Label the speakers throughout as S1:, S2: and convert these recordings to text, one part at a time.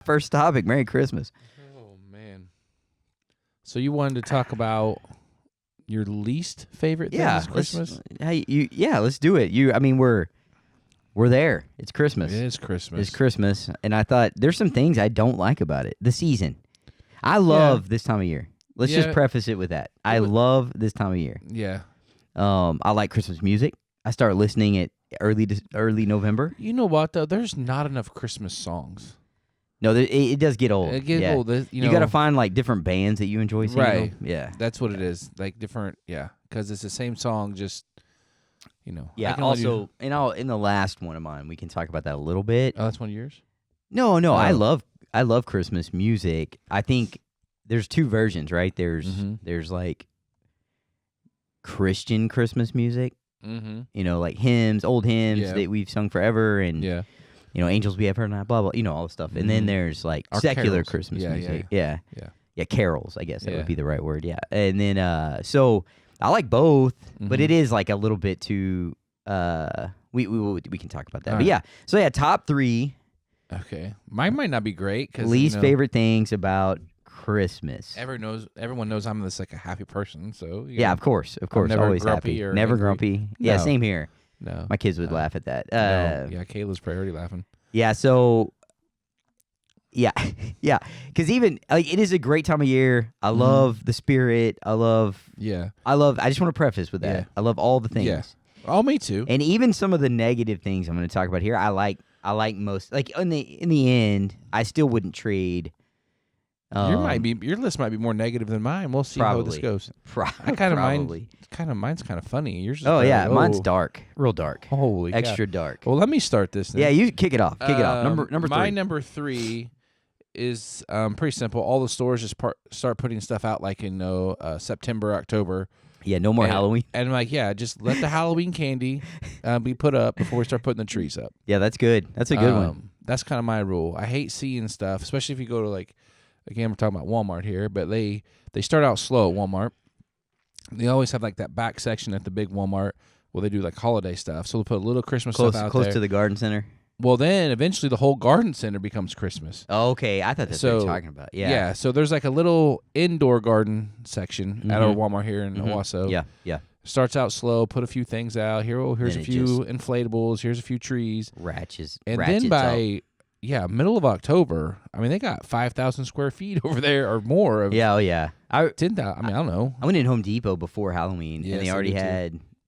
S1: First topic. Merry Christmas.
S2: Oh man. So you wanted to talk about your least favorite thing this Christmas?
S1: Let's do it. We're there. It's Christmas.
S2: It is Christmas.
S1: It's Christmas, and I thought there's some things I don't like about it. The season. I love this time of year. Let's just preface it with that. I love this time of year.
S2: Yeah.
S1: I like Christmas music. I start listening at early November.
S2: You know what though? There's not enough Christmas songs.
S1: No, it does get old.
S2: It gets old.
S1: You got to find like different bands that you enjoy singing.
S2: Right.
S1: Yeah.
S2: That's what it is. Like different. Yeah. Because it's the same song. Just
S1: Yeah. Also, in the last one of mine, we can talk about that a little bit.
S2: Oh, that's one of yours.
S1: No. I love Christmas music. I think there's two versions, right? There's like Christian Christmas music.
S2: Mm-hmm.
S1: Like hymns, old hymns that we've sung forever, and angels we have heard, not blah blah. All the stuff. And then there's like
S2: Our
S1: secular
S2: carols.
S1: Christmas music.
S2: Yeah.
S1: Carols. I guess that would be the right word. Yeah. And then so I like both, but it is like a little bit too. We can talk about that.
S2: All
S1: But
S2: right.
S1: so top 3
S2: Okay. Mine might not be great because
S1: least favorite things about Christmas.
S2: Everyone knows I'm this like a happy person. So
S1: Of course,
S2: never
S1: always
S2: grumpy
S1: happy,
S2: or
S1: never
S2: angry.
S1: grumpy. Yeah,
S2: No.
S1: same here.
S2: No.
S1: My kids would laugh at that.
S2: No. Yeah. Kayla's already laughing.
S1: Yeah, so yeah, because even like it is a great time of year. I love the spirit. I just want to preface with that.
S2: Yeah.
S1: I love all the things.
S2: Yeah. Oh, me too.
S1: And even some of the negative things I'm going to talk about here, I like most. Like in the end, I still wouldn't trade.
S2: Your list might be more negative than mine. We'll see how this goes. I kind of mine's kind of funny. Yours is
S1: mine's dark, real dark.
S2: Holy
S1: extra
S2: God.
S1: dark.
S2: Well, let me start this. Then.
S1: Yeah, you kick it off. Number 3.
S2: My number 3 is pretty simple. All the stores just start putting stuff out like in September, October.
S1: Yeah, no more Halloween.
S2: And I'm like, just let the Halloween candy be put up before we start putting the trees up.
S1: Yeah, that's good. That's a good one.
S2: That's kind of my rule. I hate seeing stuff, especially if you go to like, again, we're talking about Walmart here, but they start out slow at Walmart. They always have like that back section at the big Walmart where they do like holiday stuff. So they'll put a little Christmas stuff out
S1: close
S2: there.
S1: to the garden center.
S2: Well, then eventually the whole garden center becomes Christmas.
S1: Oh, okay, I thought that's what you were talking about. Yeah.
S2: Yeah, so there's like a little indoor garden section at our Walmart here in Owasso.
S1: Yeah.
S2: Starts out slow, put a few things out. Here's
S1: Then
S2: a few inflatables. Here's a few trees.
S1: Ratchets.
S2: Then by middle of October, I mean, they got 5,000 square feet over there or more. Of
S1: 10,000.
S2: I don't know.
S1: I went in Home Depot before Halloween,
S2: Yes,
S1: and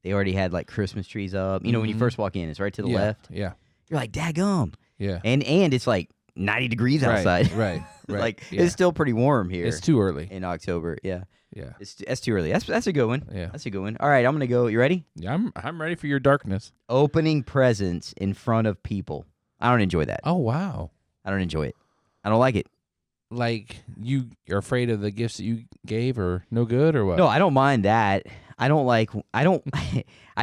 S1: they already had like Christmas trees up. When you first walk in, it's right to the left.
S2: Yeah.
S1: You're like, daggum.
S2: Yeah.
S1: And it's like 90 degrees outside.
S2: Right.
S1: Like it's still pretty warm here.
S2: It's too early.
S1: In October. Yeah.
S2: Yeah.
S1: That's too early. That's a good one.
S2: Yeah.
S1: That's a good one. All right, I'm gonna go. You ready?
S2: Yeah, I'm ready for your darkness.
S1: Opening presents in front of people. I don't enjoy that.
S2: Oh wow.
S1: I don't enjoy it. I don't like it.
S2: Like you're afraid of the gifts that you gave or no good or what?
S1: No, I don't mind that. I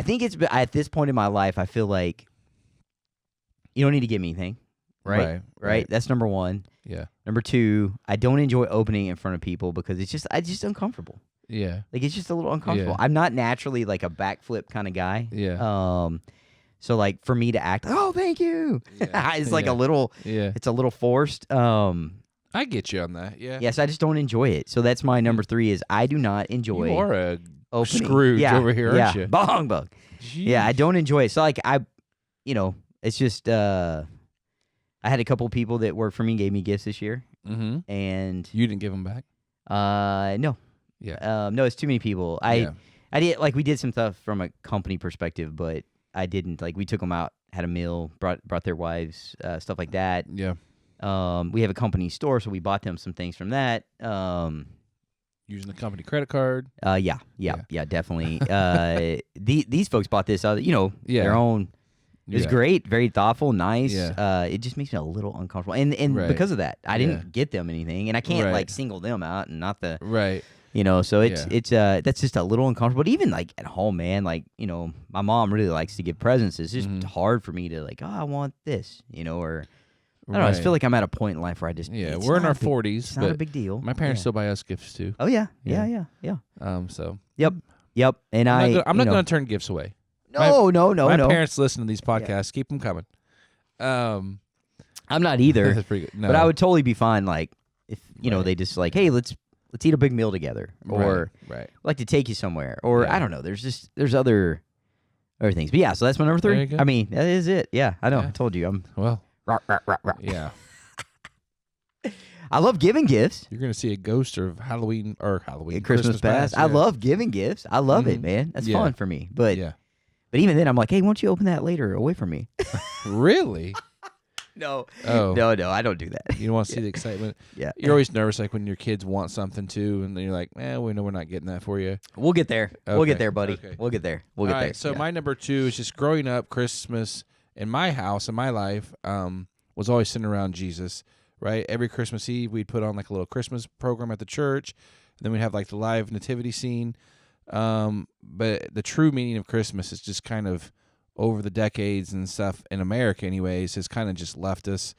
S1: think it's at this point in my life, I feel like you don't need to give me anything. Right? That's number 1.
S2: Yeah.
S1: Number 2, I don't enjoy opening in front of people because it's just uncomfortable.
S2: Yeah.
S1: Like it's just a little uncomfortable.
S2: Yeah.
S1: I'm not naturally like a backflip kind of guy.
S2: Yeah.
S1: So like for me to act, oh, thank you. It's like a little it's a little forced.
S2: I get you on that. Yeah.
S1: Yes, I just don't enjoy it. So that's my number 3 is I do not enjoy
S2: You are a
S1: opening.
S2: Scrooge over here, aren't you?
S1: Bong bug. Yeah, I don't enjoy it. So like it's just I had a couple people that worked for me gave me gifts this year, and
S2: you didn't give them back.
S1: No.
S2: Yeah.
S1: No, it's too many people. I did like we did some stuff from a company perspective, but I didn't like we took them out, had a meal, brought their wives, stuff like that.
S2: Yeah.
S1: We have a company store, so we bought them some things from that.
S2: Using the company credit card.
S1: Yeah, definitely. These folks bought this, their own. It was great, very thoughtful, nice.
S2: Yeah.
S1: It just makes me a little uncomfortable, and because of that, I didn't get them anything, and I can't like single them out and not the
S2: right.
S1: So it's that's just a little uncomfortable. But even like at home, man, like my mom really likes to give presents. It's just hard for me to like, I want this, or. I don't know. I just feel like I'm at a point in life where I just
S2: we're in our 40s.
S1: It's not a big deal.
S2: My parents still buy us gifts too.
S1: Oh yeah.
S2: So
S1: yep. And
S2: I'm not going to turn gifts away.
S1: No.
S2: My parents listen to these podcasts. Keep them coming.
S1: I'm not either.
S2: That's pretty good. No.
S1: But I would totally be fine, like, if, they just like, hey, let's eat a big meal together. Or
S2: right.
S1: like to take you somewhere. Or
S2: Yeah.
S1: I don't know. There's other things. But yeah, so that's my number
S2: There
S1: 3.
S2: you go.
S1: I mean, that is it. Yeah, I know.
S2: Yeah.
S1: I told you. I'm
S2: Well,
S1: rah, rah, rah, rah.
S2: yeah.
S1: I love giving gifts.
S2: You're going to see a ghost of Halloween
S1: Christmas past. I
S2: yeah.
S1: love giving gifts. I love it,
S2: Mhm.
S1: man. That's
S2: Yeah.
S1: fun for me. But
S2: Yeah.
S1: even then, I'm like, hey, why don't you open that later away from me?
S2: Really?
S1: No.
S2: Oh.
S1: No, I don't do that.
S2: You don't want to see the excitement?
S1: Yeah.
S2: You're always nervous, like when your kids want something too, and then you're like, we know we're not getting that for you.
S1: We'll get there. We'll
S2: Okay,
S1: get there, buddy.
S2: okay.
S1: We'll get there. We'll
S2: All
S1: get
S2: right,
S1: there.
S2: so
S1: Yeah.
S2: my number 2 is just growing up, Christmas in my house, in my life, was always centered around Jesus, right? Every Christmas Eve, we'd put on like a little Christmas program at the church, and then we'd have like the live nativity scene. But the true meaning of Christmas is just kind of over the decades and stuff in America anyways, has kind of just left us.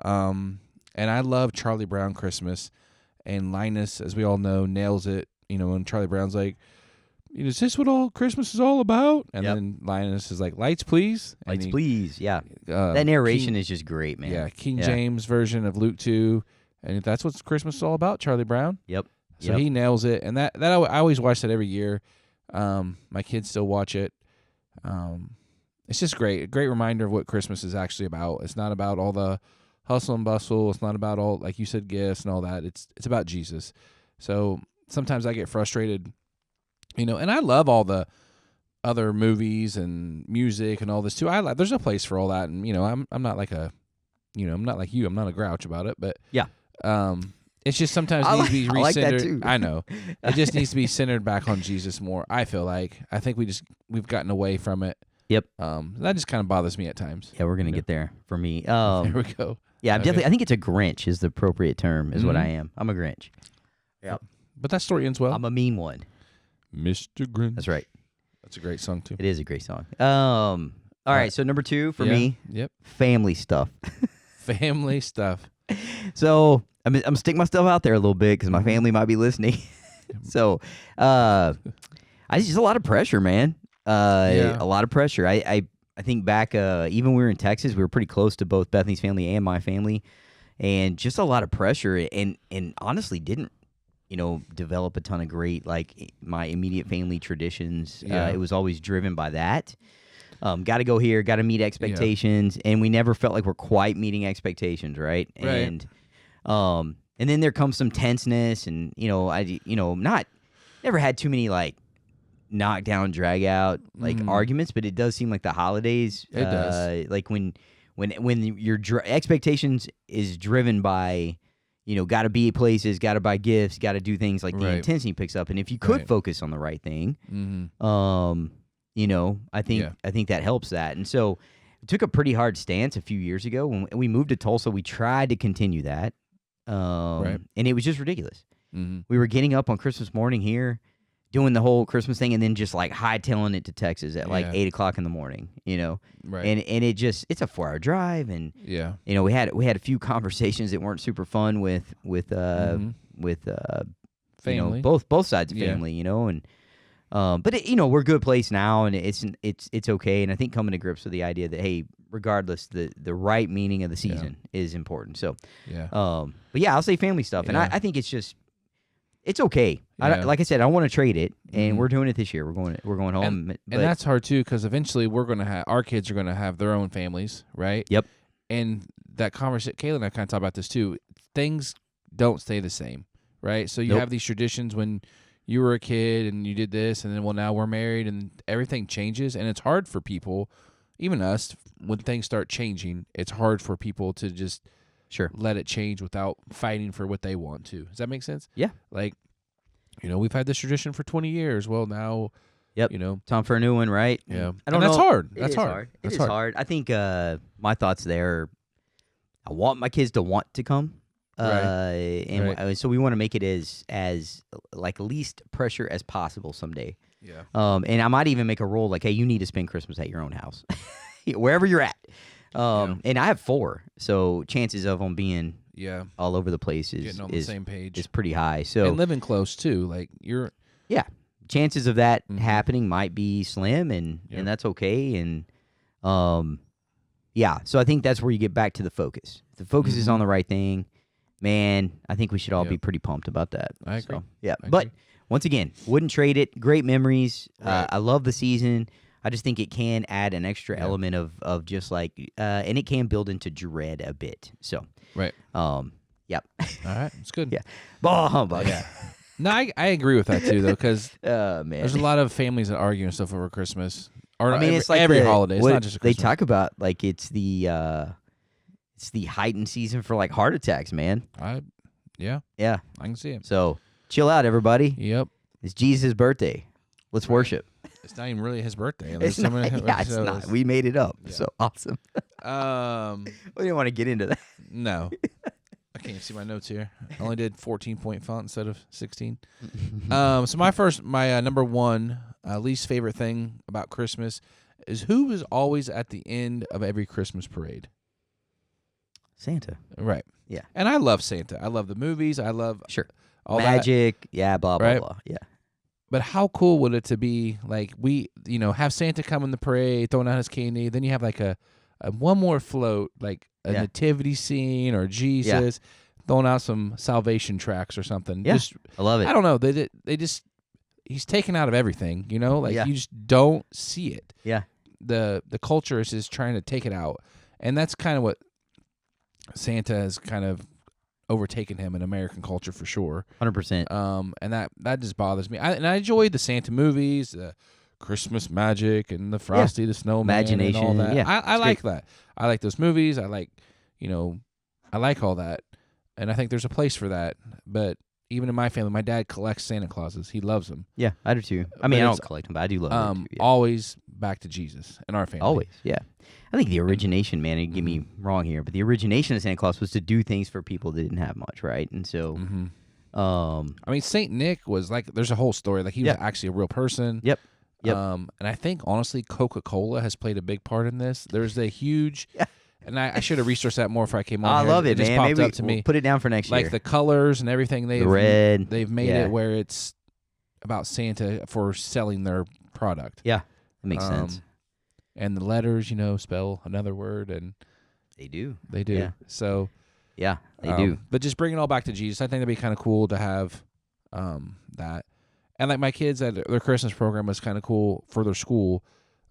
S2: And I love Charlie Brown Christmas, and Linus, as we all know, nails it. And Charlie Brown's like, is this what all Christmas is all about? And
S1: Yep.
S2: then Linus is like, lights, please. And
S1: Lights,
S2: he-
S1: please. Yeah. That narration
S2: King,
S1: is just great, man.
S2: yeah, King
S1: Yeah.
S2: James version of Luke 2. And that's what Christmas is all about, Charlie Brown.
S1: Yep.
S2: So
S1: Yep.
S2: he nails it. And that I always watch that every year. My kids still watch it. It's just great. A great reminder of what Christmas is actually about. It's not about all the hustle and bustle. It's not about all, like you said, gifts and all that. It's about Jesus. So sometimes I get frustrated, and I love all the other movies and music and all this too. There's a place for all that, and I'm not like I'm not like you. I'm not a grouch about it, but
S1: Yeah.
S2: It's just sometimes
S1: I
S2: needs to be
S1: like- I like that
S2: recentered.
S1: too.
S2: I know. It just needs to be centered back on Jesus more. I feel like. I think we've gotten away from it.
S1: Yep.
S2: That just kind of bothers me at times.
S1: Yeah, we're gonna get there for me.
S2: There we go.
S1: Yeah, I'm
S2: Okay.
S1: definitely. I think it's a Grinch is the appropriate term. Is what
S2: Mhm.
S1: I am. I'm a Grinch. Yep.
S2: But that story ends well.
S1: I'm a mean one.
S2: Mr. Grinch.
S1: That's right.
S2: That's a great song too.
S1: It is a great song. All right. So number 2 for
S2: Yeah.
S1: me,
S2: Yep.
S1: family stuff.
S2: Family stuff.
S1: So I'm sticking my stuff out there a little bit because my family might be listening. So, I just a lot of pressure, man.
S2: Yeah.
S1: A lot of pressure. I think back even when we were in Texas, we were pretty close to both Bethany's family and my family, and just a lot of pressure. And honestly, didn't develop a ton of great like my immediate family traditions.
S2: Yeah.
S1: It was always driven by that. Got to go here, got to meet expectations, and we never felt like we're quite meeting expectations, right?
S2: Right.
S1: And then there comes some tenseness, and never had too many like knockdown, drag out like arguments, but it does seem like the holidays.
S2: It does.
S1: Like when your expectations is driven by. Got to be places, got to buy gifts, got to do things like the
S2: Right.
S1: intensity picks up. And if you could
S2: Right.
S1: focus on the right thing,
S2: Mm-hmm.
S1: I think that helps that. And so we took a pretty hard stance a few years ago when we moved to Tulsa. We tried to continue that,
S2: Right.
S1: and it was just ridiculous.
S2: Mm-hmm.
S1: We were getting up on Christmas morning here, doing the whole Christmas thing, and then just like hightailing it to Texas at like
S2: Yeah.
S1: 8:00 in the morning.
S2: Right.
S1: And it's a 4-hour drive, and
S2: yeah.
S1: we had a few conversations that weren't super fun with
S2: Family.
S1: both sides of
S2: Yeah.
S1: family, and but we're a good place now, and it's okay. And I think coming to grips with the idea that hey, regardless, the right meaning of the season is important. So,
S2: Yeah.
S1: but yeah, I'll say family stuff, and
S2: Yeah.
S1: I think it's okay.
S2: Yeah.
S1: Like I said, I don't want to trade it, and
S2: Mhm.
S1: we're doing it this year. We're going home,
S2: And
S1: but
S2: that's hard too, because eventually our kids are gonna have their own families, right?
S1: Yep.
S2: And that conversation, Kayla and I kind of talk about this too. Things don't stay the same, right? So you
S1: Nope.
S2: have these traditions when you were a kid and you did this, and then now we're married, and everything changes, and it's hard for people, even us, when things start changing. It's hard for people to just
S1: sure.
S2: let it change without fighting for what they want to. Does that make sense?
S1: Yeah.
S2: Like, we've had this tradition for 20 years. Well, now,
S1: Yep. Time for a new one, right?
S2: Yeah.
S1: I don't
S2: And that's
S1: know.
S2: hard.
S1: It
S2: That's
S1: is
S2: hard.
S1: It
S2: That's
S1: is hard. I think my thoughts there. I want my kids to want to come,
S2: Right.
S1: and so we want to make it as like least pressure as possible someday.
S2: Yeah.
S1: And I might even make a rule like, hey, you need to spend Christmas at your own house, wherever you're at. And I have 4, so chances of them being
S2: Yeah.
S1: all over the place
S2: Getting on the same page.
S1: is pretty high. So
S2: And living close too. Like
S1: chances of that
S2: Mhm.
S1: happening might be slim, and
S2: Yep.
S1: that's okay. And yeah, so I think that's where you get back to the focus. If the focus is on the right thing, man, I think we should all be pretty pumped about that.
S2: I agree.
S1: So, yeah,
S2: I
S1: but
S2: agree.
S1: once again, wouldn't trade it. Great memories.
S2: Right.
S1: I love the season. I just think it can add an extra element of just like, and it can build into dread a bit. So,
S2: Right.
S1: yep.
S2: All right. It's good.
S1: Yeah. Bah humbug.
S2: Yeah. No, I agree with that too, though, because
S1: Man.
S2: there's a lot of families that argue and stuff over Christmas. Or
S1: I mean, it's like
S2: every
S1: the-
S2: holiday. It's
S1: what
S2: not just a
S1: they
S2: Christmas.
S1: talk about. Like it's the heightened season for like heart attacks, man.
S2: Yeah,
S1: Yeah.
S2: I can see it.
S1: So chill out, everybody.
S2: Yep.
S1: It's Jesus' birthday. Let's worship.
S2: It's not even really his birthday.
S1: It's not. Yeah, it's
S2: so
S1: not. We made it up. So awesome. We didn't want to get into that.
S2: No. I can't see my notes here. I only did 14-point font instead of 16. So my number one least favorite thing about Christmas is who is always at the end of every Christmas parade.
S1: Santa.
S2: Right.
S1: Yeah.
S2: And I love Santa. I love the movies. I love
S1: Sure.
S2: all that.
S1: Magic. Yeah. Blah blah
S2: Right?
S1: blah. Yeah.
S2: But how cool would it to be like we, have Santa come in the parade, throwing out his candy. Then you have like a one more float, like a nativity scene or Jesus throwing out some salvation tracks or something.
S1: Yeah.
S2: Just,
S1: I love it.
S2: I don't know. They just he's taken out of everything. Like
S1: Yeah.
S2: you just don't see it.
S1: Yeah.
S2: The culture is just trying to take it out, and that's kind of what Santa has kind of overtaken him in American culture for sure.
S1: 100%.
S2: And that just bothers me. I enjoyed the Santa movies, the Christmas Magic, and the Frosty the Snowman,
S1: Imagination,
S2: and all that.
S1: yeah,
S2: I
S1: it's
S2: like that. I like those movies. I like, I like all that, and I think there's a place for that. But even in my family, my dad collects Santa Clauses. He loves them.
S1: Yeah, I do too. I mean, I don't collect them, but I do love them too. Yeah.
S2: Always back to Jesus in our family.
S1: Always, yeah. I think the origination, man, and get me wrong here, but the origination of Santa Claus was to do things for people that didn't have much, right? And so,
S2: I mean, Saint Nick was like, there's a whole story. Like he was actually a real person.
S1: Yep.
S2: And I think honestly, Coca-Cola has played a big part in this. There's a huge, and I should have researched that more if I came on.
S1: I
S2: here.
S1: love it,
S2: just
S1: man.
S2: popped
S1: Maybe
S2: up to
S1: we'll
S2: me.
S1: put it down for next year.
S2: Like the colors and everything.
S1: The red.
S2: They've made it where it's about Santa for selling their product.
S1: Yeah, that makes sense.
S2: And the letters, spell another word, and
S1: They do.
S2: they do.
S1: Yeah.
S2: So
S1: Yeah, they do.
S2: But just bring it all back to Jesus. I think that'd be kind of cool to have that. And like my kids at their Christmas program was kind of cool for their school.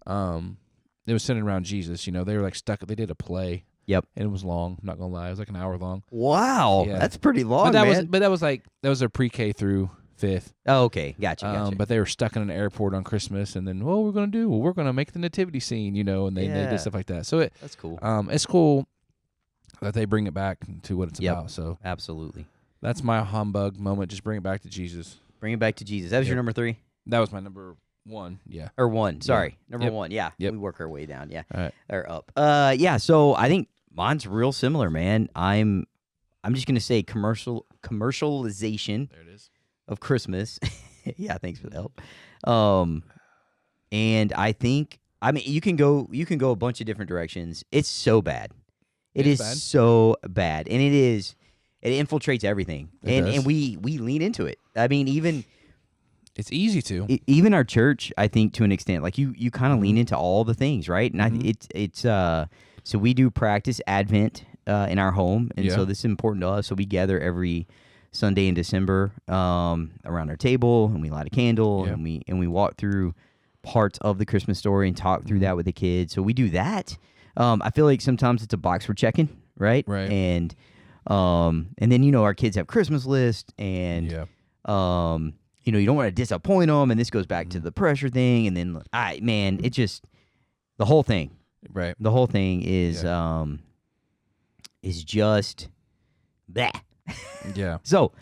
S2: It was centered around Jesus. They were like stuck. They did a play.
S1: Yep.
S2: And it was long. I'm not gonna lie. It was like an hour long.
S1: Wow,
S2: Yeah.
S1: that's pretty long,
S2: But that
S1: man.
S2: that was their pre-K through 5th.
S1: Oh, okay, gotcha.
S2: But they were stuck in an airport on Christmas, and then what we're gonna do? Well, we're gonna make the nativity scene, and they did stuff like that. So
S1: That's cool.
S2: it's cool that they bring it back to what it's
S1: Yep.
S2: about. So
S1: Absolutely.
S2: that's my humbug moment. Just bring it back to Jesus.
S1: Bring it back to Jesus. That was your number 3
S2: That was my number 1. Yeah.
S1: or 1. Sorry, number
S2: Yep.
S1: 1. Yeah,
S2: Yep.
S1: we work our way down. Yeah,
S2: All right.
S1: or up. Yeah. So I think mine's real similar, man. I'm just gonna say commercialization
S2: There it is.
S1: of Christmas. Yeah, thanks for the help. And I think you can go a bunch of different directions. It's so bad. It is
S2: It's bad.
S1: so bad, and it infiltrates everything,
S2: It does.
S1: and we lean into it. I mean, even
S2: It's easy to.
S1: even our church, I think to an extent, like you kind of lean into all the things, right? And it's so we do practice Advent in our home, and so
S2: Yeah.
S1: this is important to us. So we gather every Sunday in December around our table, and we light a candle,
S2: Yeah.
S1: and we walk through parts of the Christmas story and talk through that with the kids. So we do that. I feel like sometimes it's a box we're checking, right?
S2: Right.
S1: And then our kids have Christmas lists, and
S2: Yeah.
S1: you don't want to disappoint them, and this goes back to the pressure thing, and then it just the whole thing.
S2: Right.
S1: The whole thing is just that.
S2: Yeah.
S1: So,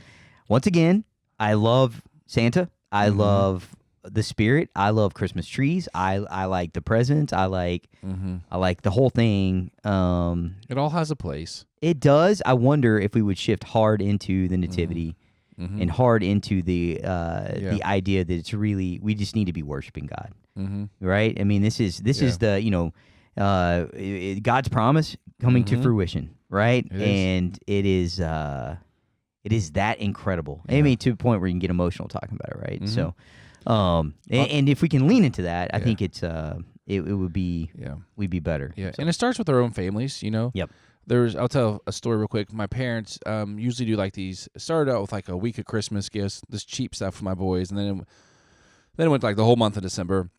S1: once again, I love Santa. I love the spirit. I love Christmas trees. I like the presents. I like the whole thing.
S2: It all has a place.
S1: It does. I wonder if we would shift hard into the nativity and hard into the idea that it's really we just need to be worshiping God, right? I mean, this is the God's promise coming to fruition, right? And it is that incredible. I mean, to a point where you can get emotional talking about it, right? So, and if we can lean into that, I think it's it would be we'd be better.
S2: Yeah,
S1: So,
S2: and it starts with our own families, you know.
S1: Yep.
S2: I'll tell a story real quick. My parents usually do like these. It started out with like a week of Christmas gifts, this cheap stuff for my boys, and then it went like the whole month of December.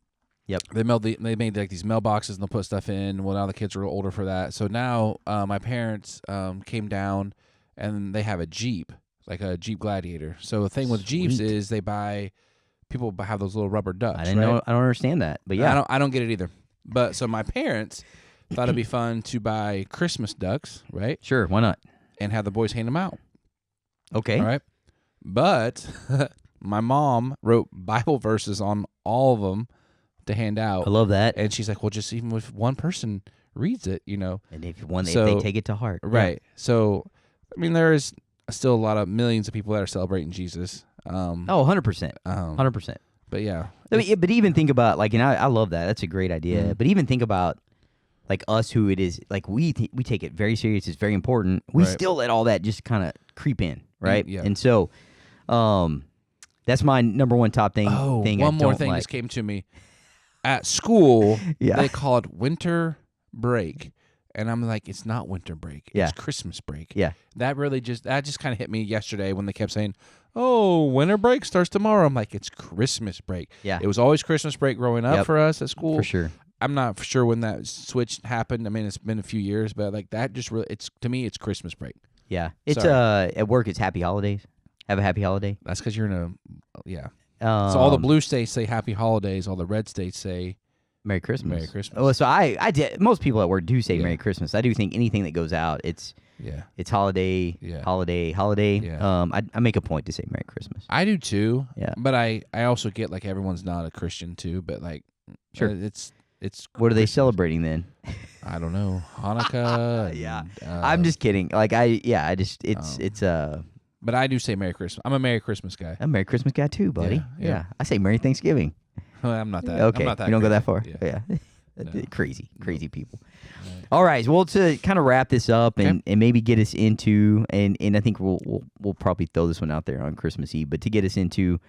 S1: Yep.
S2: They made like these mailboxes and they'll put stuff in. Well, now the kids are older for that, so now my parents came down and they have a Jeep, like a Jeep Gladiator. So the thing with Jeeps
S1: Sweet.
S2: is people have those little rubber ducks.
S1: I didn't
S2: right?
S1: know. I don't understand that, but yeah.
S2: I don't get it either. But so my parents thought it'd be fun to buy Christmas ducks, right?
S1: Sure, why not?
S2: And have the boys hand them out.
S1: Okay.
S2: All right. But my mom wrote Bible verses on all of them to hand out.
S1: I love that.
S2: And she's like, well, just even if one person reads it, you know.
S1: And if if
S2: So-
S1: they take it to heart,
S2: Right. So, I mean, there is still a lot of millions of people that are celebrating Jesus.
S1: Yeah. Oh, 100%. 100%.
S2: But yeah.
S1: I mean, but even think about like, and I love that. That's a great idea.
S2: Mhm.
S1: But even think about like us, who it is. Like we take it very serious. It's very important. We
S2: Right.
S1: still let all that just kind of creep in, right?
S2: Yeah.
S1: And so, that's my number one top thing.
S2: Oh,
S1: thing
S2: one
S1: I
S2: more
S1: don't
S2: thing
S1: like.
S2: just came to me. At school,
S1: Yeah.
S2: they call it winter break. And I'm like, it's not winter break.
S1: Yeah.
S2: It's Christmas break.
S1: Yeah.
S2: That just kind of hit me yesterday when they kept saying, oh, winter break starts tomorrow. I'm like, it's Christmas break.
S1: Yeah.
S2: It was always Christmas break growing up
S1: Yep.
S2: for us at school.
S1: For sure.
S2: I'm not sure when that switch happened. I mean, it's been a few years, but like that just really, to me, it's Christmas break.
S1: Yeah. It's
S2: Sorry.
S1: at work. It's happy holidays. Have a happy holiday.
S2: That's because you're in a, yeah. So all the blue states say happy holidays. All the red states say
S1: Merry Christmas.
S2: Merry Christmas.
S1: Oh, so I did. Most people at work do say
S2: Yeah.
S1: Merry Christmas. I do think anything that goes out, it's holiday,
S2: Yeah.
S1: holiday.
S2: Yeah.
S1: I make a point to say Merry Christmas.
S2: I do too.
S1: Yeah.
S2: But I also get like everyone's not a Christian too, but like
S1: Sure.
S2: it's
S1: What are they
S2: Christmas.
S1: celebrating then?
S2: I don't know. Hanukkah.
S1: Yeah.
S2: and,
S1: I'm just kidding. Like it's
S2: But I do say Merry Christmas. I'm a Merry Christmas guy.
S1: a Merry Christmas guy too, buddy.
S2: Yeah.
S1: I say Merry Thanksgiving.
S2: I'm not that.
S1: Okay.
S2: I'm not that
S1: You don't go that
S2: crazy.
S1: far.
S2: Yeah. No.
S1: Crazy people.
S2: Right.
S1: All right. Well, to kind of wrap this up and maybe get us into and I think we'll probably throw this one out there on Christmas Eve, but to get us into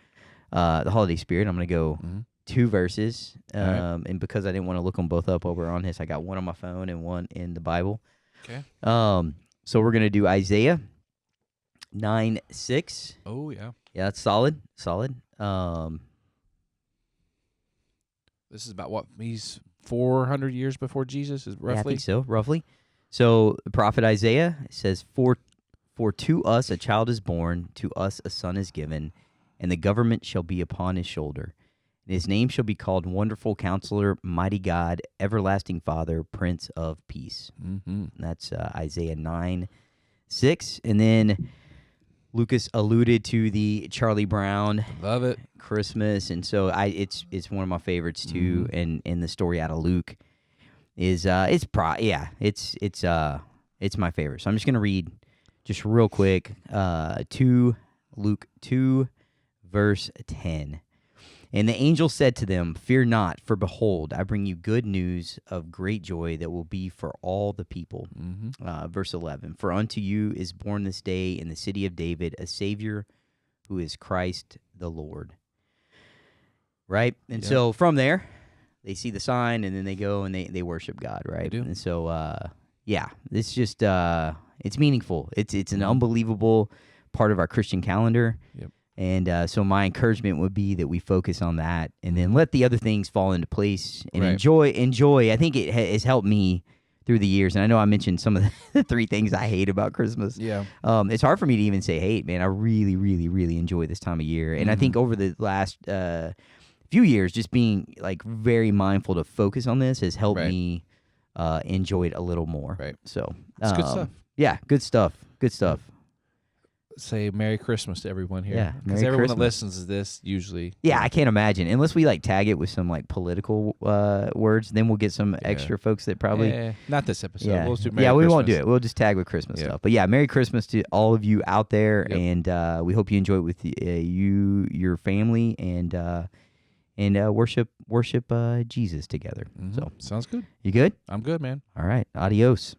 S1: the holiday spirit, I'm going to go
S2: Mhm.
S1: 2 verses.
S2: right.
S1: And because I didn't want to look them both up over on this, I got one on my phone and one in the Bible.
S2: Okay.
S1: So we're going to do Isaiah 9:6.
S2: Oh yeah.
S1: Yeah, that's solid.
S2: This is about what? He's 400 years before Jesus, is roughly.
S1: Yeah, I think so, roughly. So the prophet Isaiah says, For to us a child is born, to us a son is given, and the government shall be upon his shoulder. And his name shall be called Wonderful Counselor, Mighty God, Everlasting Father, Prince of Peace.
S2: Mm-hmm.
S1: And that's Isaiah 9:6. And then Lucas alluded to the Charlie Brown
S2: Love it.
S1: Christmas, and so it's one of my favorites too. And the story out of Luke is it's my favorite. So I'm just gonna read just real quick Luke 2 verse 10. And the angel said to them, Fear not, for behold, I bring you good news of great joy that will be for all the people.
S2: Mm-hmm.
S1: Verse 11, For unto you is born this day in the city of David a Savior, who is Christ the Lord. Right? And
S2: Yep.
S1: so from there, they see the sign, and then they go and they worship God, right?
S2: They do.
S1: And so, it's just, it's meaningful. It's an unbelievable part of our Christian calendar.
S2: Yep.
S1: And so my encouragement would be that we focus on that and then let the other things fall into place and
S2: Right.
S1: enjoy. I think it has helped me through the years. And I know I mentioned some of the 3 things I hate about Christmas.
S2: Yeah.
S1: It's hard for me to even say hate, man. I really, really, really enjoy this time of year. And I think over the last few years, just being like very mindful to focus on this has helped
S2: Right.
S1: me enjoy it a little more.
S2: Right.
S1: So
S2: It's good stuff.
S1: Yeah, good stuff. Good stuff.
S2: Say Merry Christmas to everyone here.
S1: Yeah,
S2: Because
S1: Merry
S2: everyone that
S1: Christmas.
S2: listens to this usually.
S1: Yeah, I can't imagine unless we like tag it with some like political words. Then we'll get some extra folks that probably.
S2: Not this episode.
S1: Yeah,
S2: We'll just do Merry
S1: yeah, we
S2: Christmas.
S1: won't do it. We'll just tag with Christmas
S2: Yeah.
S1: stuff. But yeah, Merry Christmas to all of you out there,
S2: Yep.
S1: and we hope you enjoy it with your family, and worship Jesus together.
S2: Mhm.
S1: So
S2: Sounds good.
S1: you good?
S2: I'm good, man.
S1: All right, adios.